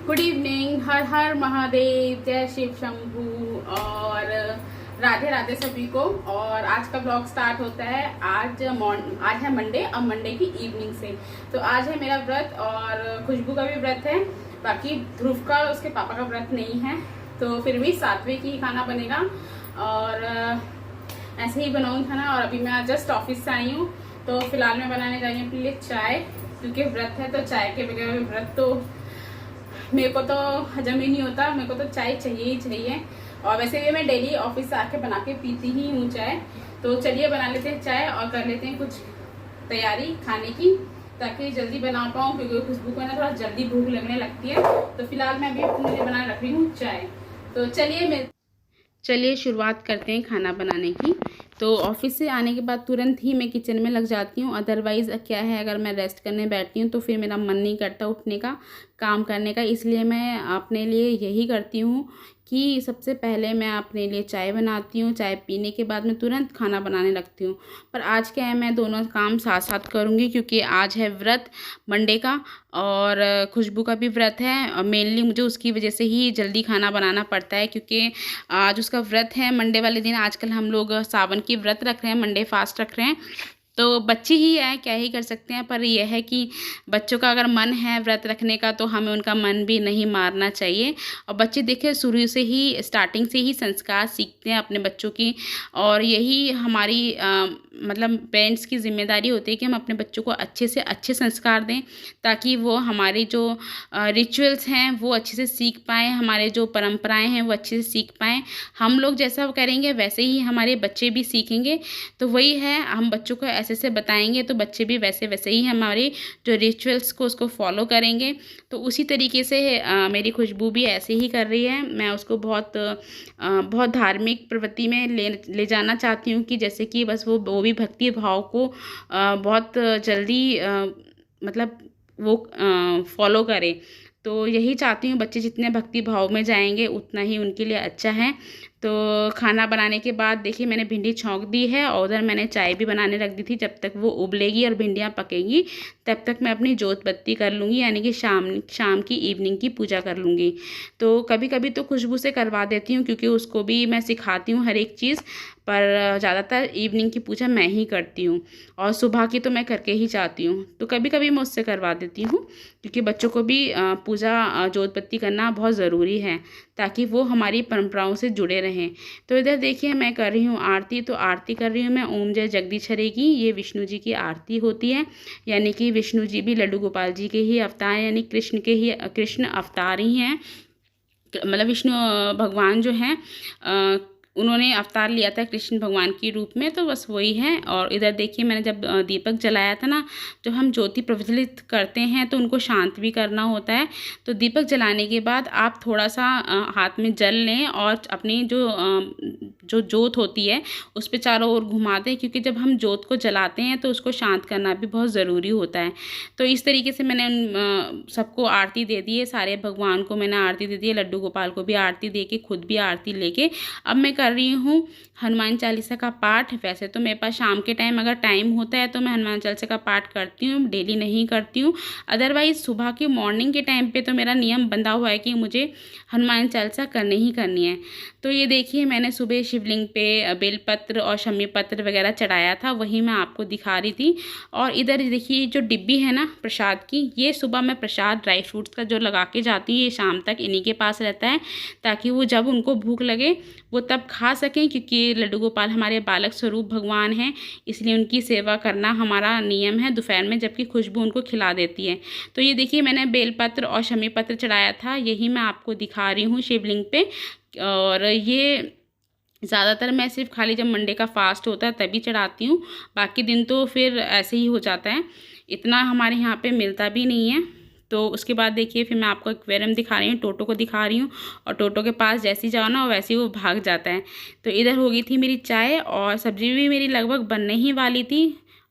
Good evening, हर हर महादेव, जय शिव शंभू और राधे राधे सभी को। और आज का ब्लॉग स्टार्ट होता है। आज है मंडे और मंडे की इवनिंग से। तो आज है मेरा व्रत और खुशबू का भी व्रत है। बाकी ध्रुव का और उसके पापा का व्रत नहीं है, तो फिर भी 7वें की ही खाना बनेगा और ऐसे ही बनाऊंगी खाना। और अभी मैं जस्ट ऑफिस से आई हूँ, तो फिलहाल मैं बनाने जा रही हूँ अपने लिए चाय, क्योंकि व्रत है तो चाय के बगैर व्रत तो मेरे को तो हजम ही नहीं होता। मेरे को तो चाय चाहिए ही चाहिए। और वैसे भी मैं डेली ऑफिस से आके बना के पीती ही हूँ चाय। तो चलिए बना लेते हैं चाय और कर लेते हैं कुछ तैयारी खाने की, ताकि जल्दी बना पाऊँ, क्योंकि खुशबू को ना थोड़ा जल्दी भूख लगने लगती है। तो फिलहाल मैं अभी अपने लिए बना रख रही हूँ चाय। तो चलिए शुरुआत करते हैं खाना बनाने की। तो ऑफिस से आने के बाद तुरंत ही मैं किचन में लग जाती हूँ। अदरवाइज़ क्या है, अगर मैं रेस्ट करने बैठती हूँ तो फिर मेरा मन नहीं करता उठने का, काम करने का। इसलिए मैं अपने लिए यही करती हूँ कि सबसे पहले मैं अपने लिए चाय बनाती हूँ। चाय पीने के बाद मैं तुरंत खाना बनाने लगती हूँ। पर आज क्या है, मैं दोनों काम साथ साथ करूँगी, क्योंकि आज है व्रत मंडे का और खुशबू का भी व्रत है। और मेनली मुझे उसकी वजह से ही जल्दी खाना बनाना पड़ता है, क्योंकि आज उसका व्रत है मंडे वाले दिन। आजकल हम लोग सावन की व्रत रख रहे हैं, मंडे फास्ट रख रहे हैं। तो बच्चे ही है, क्या ही कर सकते हैं। पर यह है कि बच्चों का अगर मन है व्रत रखने का, तो हमें उनका मन भी नहीं मारना चाहिए। और बच्चे देखिए शुरू से ही, स्टार्टिंग से ही संस्कार सीखते हैं अपने बच्चों की। और यही हमारी मतलब पेरेंट्स की जिम्मेदारी होती है कि हम अपने बच्चों को अच्छे से अच्छे संस्कार दें, ताकि वो हमारी जो रिचुअल्स हैं वो अच्छे से सीख पाएँ, हमारे जो परंपराएं हैं वो अच्छे से सीख पाएँ। हम लोग जैसा करेंगे वैसे ही हमारे बच्चे भी सीखेंगे। तो वही है, हम बच्चों को ऐसे से बताएंगे तो बच्चे भी वैसे वैसे ही हमारे जो रिचुअल्स को उसको फॉलो करेंगे। तो उसी तरीके से मेरी खुशबू भी ऐसे ही कर रही है। मैं उसको बहुत धार्मिक प्रवृत्ति में ले जाना चाहती हूँ, कि जैसे कि बस वो भी भक्ति भाव को बहुत जल्दी मतलब वो फॉलो करे। तो यही चाहती हूँ, बच्चे जितने भक्ति भाव में जाएंगे उतना ही उनके लिए अच्छा है। तो खाना बनाने के बाद देखिए मैंने भिंडी छौंक दी है, और उधर मैंने चाय भी बनाने रख दी थी। जब तक वो उबलेगी और भिंडियाँ पकेंगी तब तक मैं अपनी जोत बत्ती कर लूँगी, यानी कि शाम की इवनिंग की पूजा कर लूँगी। तो कभी कभी तो खुशबू से करवा देती हूँ, क्योंकि उसको भी मैं सिखाती हूँ हर एक चीज़। पर ज़्यादातर इवनिंग की पूजा मैं ही करती हूँ, और सुबह की तो मैं करके ही जाती हूँ। तो कभी कभी मैं उससे करवा देती हूँ, क्योंकि बच्चों को भी पूजा जोत बत्ती करना बहुत ज़रूरी है, ताकि वो हमारी परंपराओं से जुड़े रहें। तो इधर देखिए मैं कर रही हूँ आरती। तो आरती कर रही हूँ मैं ओम जय जगदीश हरे की। ये विष्णु जी की आरती होती है, यानी कि विष्णु जी भी लड्डू गोपाल जी के ही अवतार, यानी कृष्ण अवतार ही हैं। मतलब विष्णु भगवान जो हैं उन्होंने अवतार लिया था कृष्ण भगवान के रूप में, तो बस वही है। और इधर देखिए मैंने जब दीपक जलाया था ना, जब हम ज्योति प्रज्वलित करते हैं तो उनको शांत भी करना होता है। तो दीपक जलाने के बाद आप थोड़ा सा हाथ में जल लें और अपनी जो जोत होती है उस पर चारों ओर घुमा दें, क्योंकि जब हम जोत को जलाते हैं तो उसको शांत करना भी बहुत ज़रूरी होता है। तो इस तरीके से मैंने सबको आरती दे दी है, सारे भगवान को मैंने आरती दे दी है, लड्डू गोपाल को भी आरती दे के खुद भी आरती लेके अब मैं कर रही हूँ हनुमान चालीसा का पाठ। वैसे तो मेरे पास शाम के टाइम अगर टाइम होता है तो मैं हनुमान चालीसा का पाठ करती हूँ, डेली नहीं करती हूँ। अदरवाइज़ सुबह की मॉर्निंग के टाइम पे तो मेरा नियम बंधा हुआ है कि मुझे हनुमान चालीसा करनी ही करनी है। तो ये देखिए मैंने सुबह शिवलिंग पे बेलपत्र और शमी पत्र वगैरह चढ़ाया था, वही मैं आपको दिखा रही थी। और इधर देखिए जो डिब्बी है ना प्रसाद की, ये सुबह मैं प्रसाद ड्राई फ्रूट्स का जो लगा के जाती हूँ, ये शाम तक इन्हीं के पास रहता है, ताकि वो जब उनको भूख लगे वो तब खा सकें। क्योंकि लड्डू गोपाल हमारे बालक स्वरूप भगवान हैं, इसलिए उनकी सेवा करना हमारा नियम है दोपहर में, जबकि खुशबू उनको खिला देती है। तो ये देखिए मैंने बेलपत्र और शमी पत्र चढ़ाया था, यही मैं आपको दिखा रही हूँ शिवलिंग पे। और ये ज़्यादातर मैं सिर्फ खाली जब मंडे का फास्ट होता है तभी चढ़ाती हूँ, बाकी दिन तो फिर ऐसे ही हो जाता है, इतना हमारे यहाँ पे मिलता भी नहीं है। तो उसके बाद देखिए फिर मैं आपको एक्वेरियम दिखा रही हूँ, टोटो को दिखा रही हूँ। और टोटो के पास जैसे ही जाओ ना वैसे ही वो भाग जाता है। तो इधर हो गई थी मेरी चाय, और सब्ज़ी भी मेरी लगभग बनने ही वाली थी।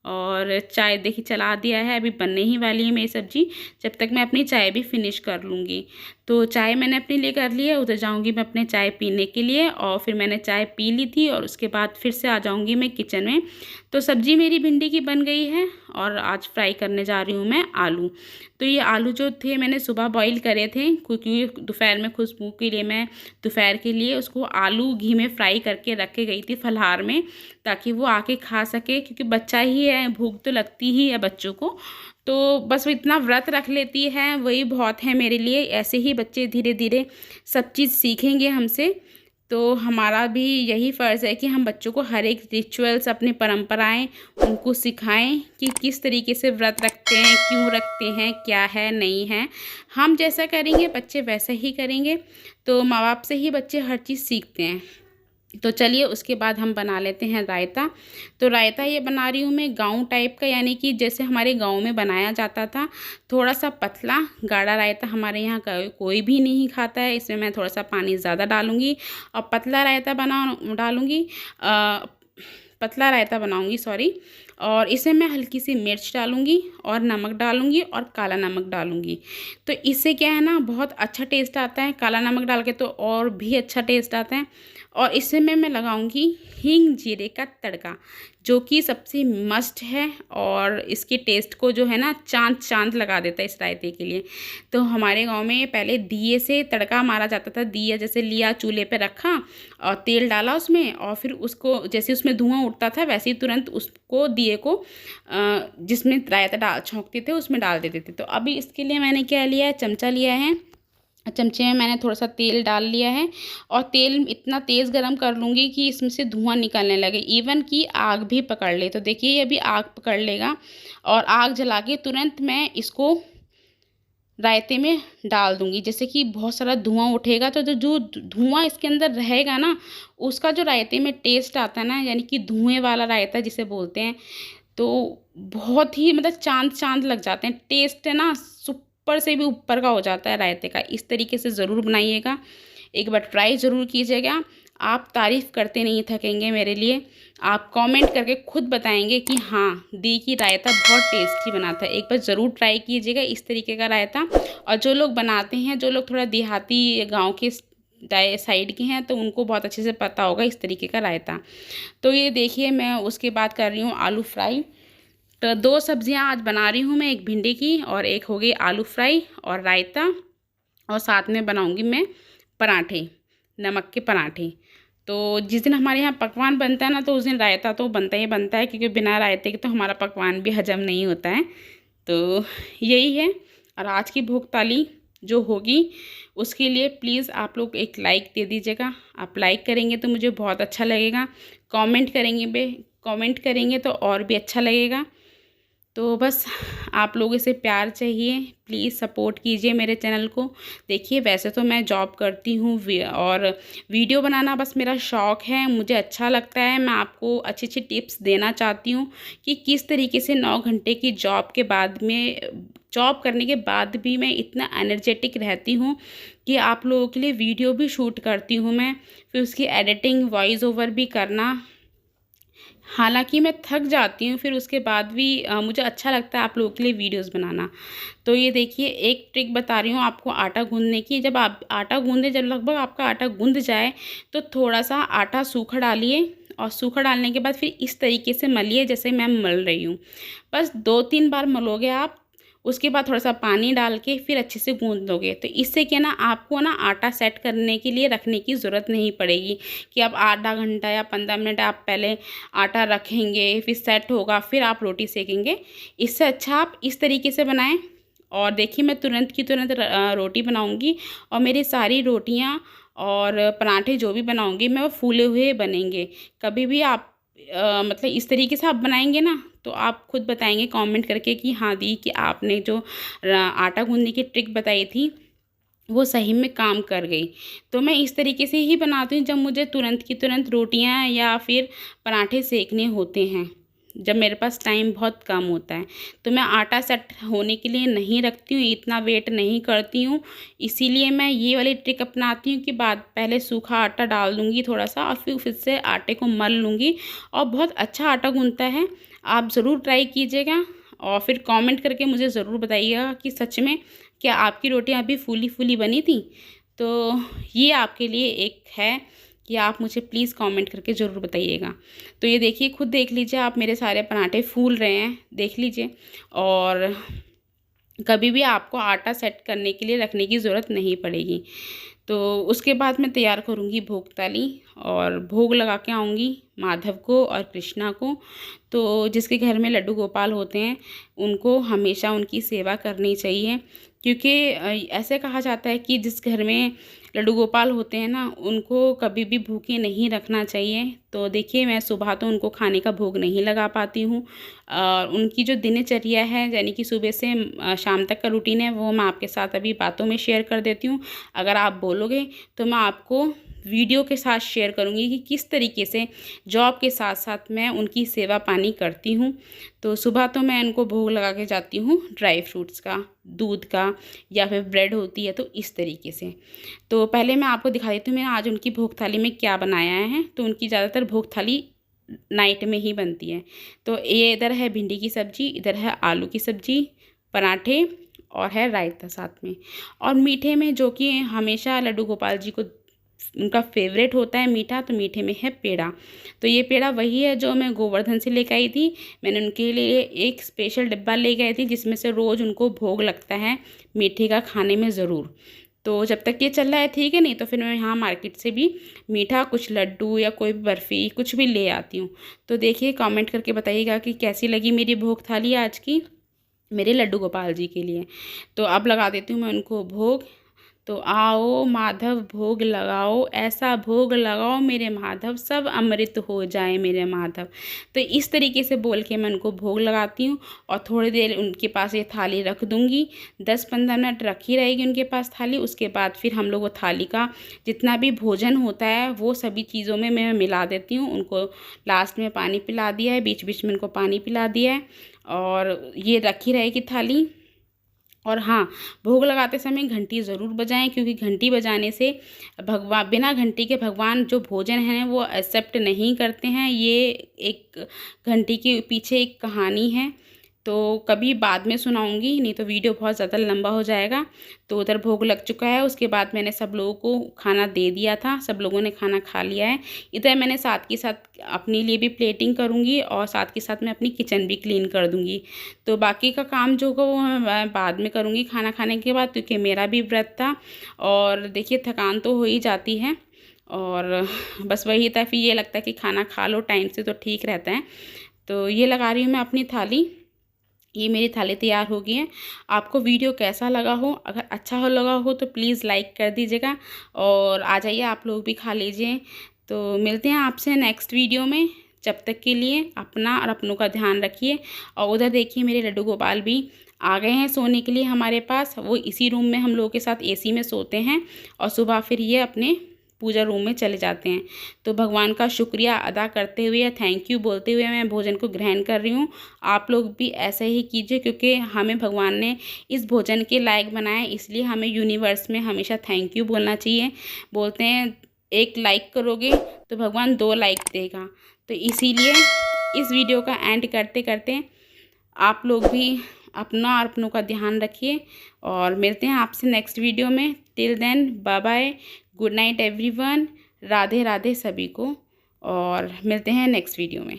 और चाय देखिए चला दिया है, अभी बनने ही वाली है मेरी सब्ज़ी। जब तक मैं अपनी चाय भी फिनिश कर लूँगी। तो चाय मैंने अपने लिए कर ली है, उधर जाऊँगी मैं अपने चाय पीने के लिए। और फिर मैंने चाय पी ली थी और उसके बाद फिर से आ जाऊँगी मैं किचन में। तो सब्ज़ी मेरी भिंडी की बन गई है और आज फ्राई करने जा रही हूँ मैं आलू। तो ये आलू जो थे मैंने सुबह बॉईल करे थे, क्योंकि दोपहर में खुशबू के लिए मैं दोपहर के लिए उसको आलू घी में फ्राई करके रख के गई थी फलाहार में, ताकि वो आके खा सके, क्योंकि बच्चा ही है, भूख तो लगती ही है बच्चों को। तो बस वो इतना व्रत रख लेती है, वही बहुत है मेरे लिए। ऐसे ही बच्चे धीरे धीरे सब चीज़ सीखेंगे हमसे। तो हमारा भी यही फ़र्ज़ है कि हम बच्चों को हर एक रिचुअल्स, अपनी परंपराएं उनको सिखाएं कि किस तरीके से व्रत रखते हैं, क्यों रखते हैं, क्या है नहीं है। हम जैसा करेंगे बच्चे वैसा ही करेंगे। तो माँ बाप से ही बच्चे हर चीज़ सीखते हैं। तो चलिए उसके बाद हम बना लेते हैं रायता। तो रायता ये बना रही हूँ मैं गाँव टाइप का, यानी कि जैसे हमारे गाँव में बनाया जाता था, थोड़ा सा पतला गाढ़ा रायता। हमारे यहाँ कोई भी नहीं खाता है, इसमें मैं थोड़ा सा पानी ज़्यादा डालूँगी और पतला रायता पतला रायता बनाऊँगी, सॉरी। और इसमें मैं हल्की सी मिर्च डालूँगी और नमक डालूँगी और काला नमक डालूँगी। तो इससे क्या है ना, बहुत अच्छा टेस्ट आता है। काला नमक डाल के तो और भी अच्छा टेस्ट आता है। और इसमें मैं लगाऊंगी हींग जीरे का तड़का, जो कि सबसे मस्ट है और इसके टेस्ट को जो है ना चांद लगा देता है इस रायते के लिए। तो हमारे गांव में पहले दिए से तड़का मारा जाता था। दिया जैसे लिया, चूल्हे पे रखा और तेल डाला उसमें, और फिर उसको जैसे उसमें धुआं उठता था वैसे ही तुरंत उसको दिए को जिसमें रायता छौंकते थे उसमें डाल देते थे। तो अभी इसके लिए मैंने क्या लिया है, चमचा लिया है। चमचे में मैंने थोड़ा सा तेल डाल लिया है और तेल इतना तेज़ गरम कर लूँगी कि इसमें से धुआं निकलने लगे, इवन कि आग भी पकड़ ले। तो देखिए ये अभी आग पकड़ लेगा और आग जला के तुरंत मैं इसको रायते में डाल दूँगी। जैसे कि बहुत सारा धुआं उठेगा तो जो धुआं इसके अंदर रहेगा ना, उसका जो रायते में टेस्ट आता है ना, यानी कि धुएँ वाला रायता जिसे बोलते हैं, तो बहुत ही मतलब चांद लग जाते हैं। टेस्ट है ना ऊपर से भी ऊपर का हो जाता है रायते का। इस तरीके से ज़रूर बनाइएगा, एक बार ट्राई ज़रूर कीजिएगा। आप तारीफ़ करते नहीं थकेंगे मेरे लिए। आप कमेंट करके खुद बताएंगे कि हाँ दी की रायता बहुत टेस्टी बना था। एक बार ज़रूर ट्राई कीजिएगा इस तरीके का रायता। और जो लोग बनाते हैं, जो लोग थोड़ा देहाती गाँव के साइड के हैं, तो उनको बहुत अच्छे से पता होगा इस तरीके का रायता। तो ये देखिए मैं उसके बाद कर रही हूँ आलू फ्राई। तो 2 सब्जियां आज बना रही हूँ मैं, एक भिंडी की और एक हो गई आलू फ्राई और रायता, और साथ में बनाऊँगी मैं पराठे, नमक के पराठे। तो जिस दिन हमारे यहाँ पकवान बनता है ना, तो उस दिन रायता तो बनता ही बनता है, क्योंकि बिना रायते के तो हमारा पकवान भी हजम नहीं होता है। तो यही है। और आज की भोग ताली जो होगी उसके लिए प्लीज़ आप लोग एक लाइक दे दीजिएगा। आप लाइक करेंगे तो मुझे बहुत अच्छा लगेगा। कमेंट करेंगे तो और भी अच्छा लगेगा। तो बस आप लोगों से प्यार चाहिए, प्लीज़ सपोर्ट कीजिए मेरे चैनल को। देखिए वैसे तो मैं जॉब करती हूँ और वीडियो बनाना बस मेरा शौक़ है, मुझे अच्छा लगता है। मैं आपको अच्छी अच्छी टिप्स देना चाहती हूँ कि किस तरीके से 9 घंटे की जॉब करने के बाद भी मैं इतना एनर्जेटिक रहती हूँ कि आप लोगों के लिए वीडियो भी शूट करती हूँ मैं, फिर उसकी एडिटिंग, वॉइस ओवर भी करना। हालांकि मैं थक जाती हूँ, फिर उसके बाद भी मुझे अच्छा लगता है आप लोगों के लिए वीडियोस बनाना। तो ये देखिए एक ट्रिक बता रही हूँ आपको आटा गूँधने की। जब आप आटा गूँधे, जब लगभग आपका आटा गूँध जाए तो थोड़ा सा आटा सूखा डालिए, और सूखा डालने के बाद फिर इस तरीके से मलिए जैसे मैं मल रही हूँ। बस 2-3 बार मलोगे आप, उसके बाद थोड़ा सा पानी डाल के फिर अच्छे से गूँध लोगे। तो इससे क्या ना, आपको ना आटा सेट करने के लिए रखने की ज़रूरत नहीं पड़ेगी कि आप आधा घंटा या 15 मिनट आप पहले आटा रखेंगे, फिर सेट होगा, फिर आप रोटी सेकेंगे। इससे अच्छा आप इस तरीके से बनाएं। और देखिए मैं तुरंत की तुरंत रोटी बनाऊंगी, और मेरी सारी रोटियां और पराठे जो भी बनाऊंगी मैं वो फूले हुए बनेंगे। कभी भी आप मतलब इस तरीके से आप बनाएंगे ना, तो आप खुद बताएंगे कमेंट करके कि हाँ दी कि आपने जो आटा गूँधने की ट्रिक बताई थी वो सही में काम कर गई। तो मैं इस तरीके से ही बनाती हूँ जब मुझे तुरंत की तुरंत रोटियाँ या फिर पराठे सेकने होते हैं, जब मेरे पास टाइम बहुत कम होता है। तो मैं आटा सेट होने के लिए नहीं रखती हूँ, इतना वेट नहीं करती हूँ। इसीलिए मैं ये वाली ट्रिक अपनाती हूँ कि पहले सूखा आटा डाल दूँगी थोड़ा सा, और फिर से आटे को मल लूँगी, और बहुत अच्छा आटा गूँधता है। आप ज़रूर ट्राई कीजिएगा और फिर कमेंट करके मुझे ज़रूर बताइएगा कि सच में क्या आपकी रोटियां अभी फूली फूली बनी थी। तो ये आपके लिए एक है कि आप मुझे प्लीज़ कमेंट करके ज़रूर बताइएगा। तो ये देखिए, खुद देख लीजिए आप, मेरे सारे पराठे फूल रहे हैं, देख लीजिए। और कभी भी आपको आटा सेट करने के लिए रखने की ज़रूरत नहीं पड़ेगी। तो उसके बाद मैं तैयार करूँगी भोग थाली और भोग लगा के आऊँगी माधव को और कृष्णा को। तो जिसके घर में लड्डू गोपाल होते हैं उनको हमेशा उनकी सेवा करनी चाहिए, क्योंकि ऐसे कहा जाता है कि जिस घर में लड्डू गोपाल होते हैं ना, उनको कभी भी भूखे नहीं रखना चाहिए। तो देखिए, मैं सुबह तो उनको खाने का भोग नहीं लगा पाती हूँ। उनकी जो दिनचर्या है, यानी कि सुबह से शाम तक का रूटीन है, वो मैं आपके साथ अभी बातों में शेयर कर देती हूँ। अगर आप बोलोगे तो मैं आपको वीडियो के साथ शेयर करूँगी कि किस तरीके से जॉब के साथ साथ मैं उनकी सेवा पानी करती हूँ। तो सुबह तो मैं उनको भोग लगा के जाती हूँ ड्राई फ्रूट्स का, दूध का, या फिर ब्रेड होती है तो इस तरीके से। तो पहले मैं आपको दिखा देती हूँ मैंने आज उनकी भोग थाली में क्या बनाया है। तो उनकी ज़्यादातर भोग थाली नाइट में ही बनती है। तो ये इधर है भिंडी की सब्ज़ी, इधर है आलू की सब्ज़ी, पराठे और है रायता साथ में। और मीठे में जो कि हमेशा लड्डू गोपाल जी को उनका फेवरेट होता है मीठा, तो मीठे में है पेड़ा। तो ये पेड़ा वही है जो मैं गोवर्धन से लेकर आई थी। मैंने उनके लिए एक स्पेशल डिब्बा ले गई थी जिसमें से रोज़ उनको भोग लगता है मीठे का खाने में ज़रूर। तो जब तक ये चल रहा है ठीक है, नहीं तो फिर मैं यहाँ मार्केट से भी मीठा कुछ लड्डू या कोई बर्फ़ी कुछ भी ले आती हूँ। तो देखिए, कमेंट करके बताइएगा कि कैसी लगी मेरी भोग थाली आज की मेरे लड्डू गोपाल जी के लिए। तो अब लगा देती हूँ मैं उनको भोग। तो आओ माधव भोग लगाओ, ऐसा भोग लगाओ मेरे माधव, सब अमृत हो जाए मेरे माधव। तो इस तरीके से बोल के मैं उनको भोग लगाती हूँ और थोड़ी देर उनके पास ये थाली रख दूँगी। 10-15 मिनट रखी रहेगी उनके पास थाली। उसके बाद फिर हम लोग वो थाली का जितना भी भोजन होता है वो सभी चीज़ों में मैं मिला देती हूँ। उनको लास्ट में पानी पिला दिया है, बीच बीच में उनको पानी पिला दिया है और ये रखी रहेगी थाली। और हाँ, भोग लगाते समय घंटी ज़रूर बजाएं, क्योंकि घंटी बजाने से बिना घंटी के भगवान जो भोजन है वो एक्सेप्ट नहीं करते हैं। ये एक घंटी के पीछे एक कहानी है, तो कभी बाद में सुनाऊंगी, नहीं तो वीडियो बहुत ज़्यादा लंबा हो जाएगा। तो उधर भोग लग चुका है, उसके बाद मैंने सब लोगों को खाना दे दिया था, सब लोगों ने खाना खा लिया है। इधर मैंने साथ के साथ अपने लिए भी प्लेटिंग करूँगी और साथ के साथ मैं अपनी किचन भी क्लीन कर दूँगी। तो बाकी का काम जो होगा वो मैं बाद में करूँगी खाना खाने के बाद, क्योंकि मेरा भी व्रत था। और देखिए, थकान तो हो ही जाती है और बस वही था, फिर ये लगता है कि खाना खा लो टाइम से तो ठीक रहता है। तो ये लगा रही हूँ मैं अपनी थाली। ये मेरी थाली तैयार हो गई है। आपको वीडियो कैसा लगा हो, अगर अच्छा हो लगा हो तो प्लीज़ लाइक कर दीजिएगा और आ जाइए आप लोग भी खा लीजिए। तो मिलते हैं आपसे नेक्स्ट वीडियो में। जब तक के लिए अपना और अपनों का ध्यान रखिए। और उधर देखिए, मेरे लड्डू गोपाल भी आ गए हैं सोने के लिए हमारे पास। वो इसी रूम में हम लोगों के साथ एसी में सोते हैं और सुबह फिर ये अपने पूजा रूम में चले जाते हैं। तो भगवान का शुक्रिया अदा करते हुए, थैंक यू बोलते हुए मैं भोजन को ग्रहण कर रही हूँ। आप लोग भी ऐसे ही कीजिए, क्योंकि हमें भगवान ने इस भोजन के लायक बनाया, इसलिए हमें यूनिवर्स में हमेशा थैंक यू बोलना चाहिए। बोलते हैं 1 लाइक करोगे तो भगवान 2 लाइक देगा। तो इसीलिए इस वीडियो का एंड करते करते आप लोग भी अपना और अपनों का ध्यान रखिए और मिलते हैं आपसे नेक्स्ट वीडियो में। Till then bye bye, good night everyone, Radhe Radhe सभी को, और मिलते हैं नेक्स्ट वीडियो में।